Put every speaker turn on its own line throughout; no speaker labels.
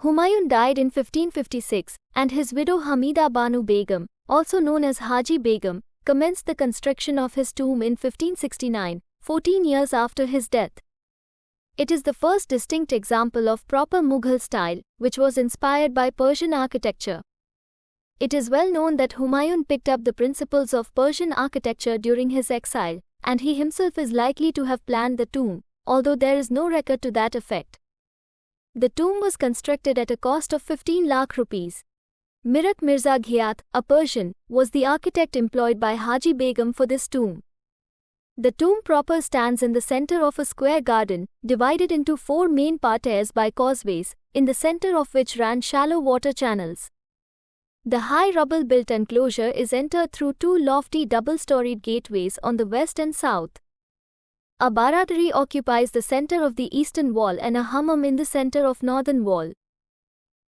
Humayun died in 1556, and his widow Hamida Banu Begam, also known as Haji Begam, commenced the construction of his tomb in 1569, 14 years after his death. It is the first distinct example of proper Mughal style, which was inspired by Persian architecture. It is well known that Humayun picked up the principles of Persian architecture during his exile, and he himself is likely to have planned the tomb, although there is no record to that effect. The tomb was constructed at a cost of 15 lakh rupees. Mirak Mirza Ghiyath, a Persian, was the architect employed by Haji Begam for this tomb. The tomb proper stands in the center of a square garden, divided into 4 main parterres by causeways, in the center of which ran shallow water channels. The high rubble-built enclosure is entered through 2 lofty double-storeyed gateways on the west and south. A baradari occupies the center of the eastern wall and a hammam in the center of northern wall.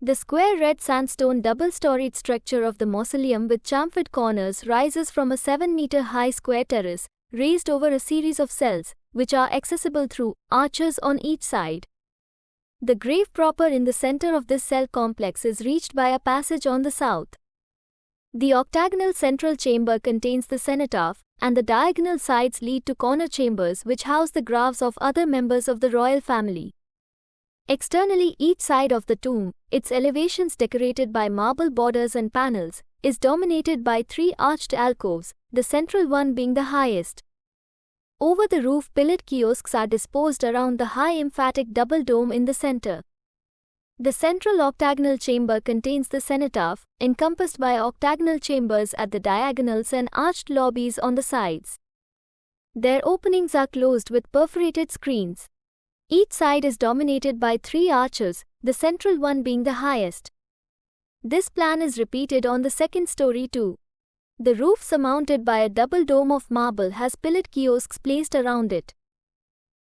The square red sandstone double-storeyed structure of the mausoleum with chamfered corners rises from a 7-meter-high square terrace, raised over a series of cells, which are accessible through arches on each side. The grave proper in the center of this cell complex is reached by a passage on the south. The octagonal central chamber contains the cenotaph, and the diagonal sides lead to corner chambers which house the graves of other members of the royal family. Externally, each side of the tomb, its elevations decorated by marble borders and panels, is dominated by 3 arched alcoves, the central one being the highest. Over the roof, pillared kiosks are disposed around the high emphatic double dome in the center. The central octagonal chamber contains the cenotaph, encompassed by octagonal chambers at the diagonals and arched lobbies on the sides. Their openings are closed with perforated screens. Each side is dominated by 3 arches, the central one being the highest. This plan is repeated on the second story too. The roof, surmounted by a double dome of marble, has pillared kiosks placed around it.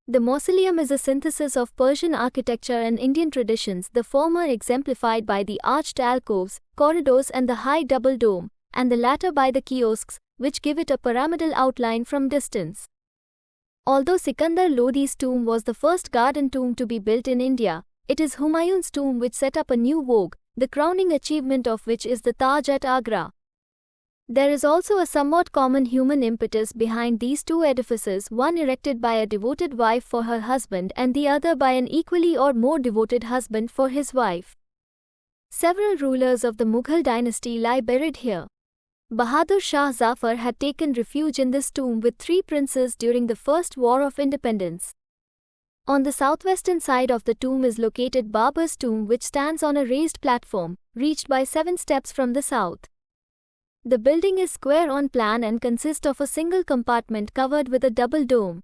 The mausoleum is a synthesis of Persian architecture and Indian traditions, the former exemplified by the arched alcoves, corridors and the high double dome, and the latter by the kiosks, which give it a pyramidal outline from distance. Although Sikandar Lodi's tomb was the first garden tomb to be built in India, it is Humayun's tomb which set up a new vogue, the crowning achievement of which is the Taj at Agra. There is also a somewhat common human impetus behind these 2 edifices, one erected by a devoted wife for her husband and the other by an equally or more devoted husband for his wife. Several rulers of the Mughal dynasty lie buried here. Bahadur Shah Zafar had taken refuge in this tomb with 3 princes during the First War of Independence. On the southwestern side of the tomb is located Babur's tomb, which stands on a raised platform, reached by 7 steps from the south. The building is square on plan and consists of a single compartment covered with a double dome.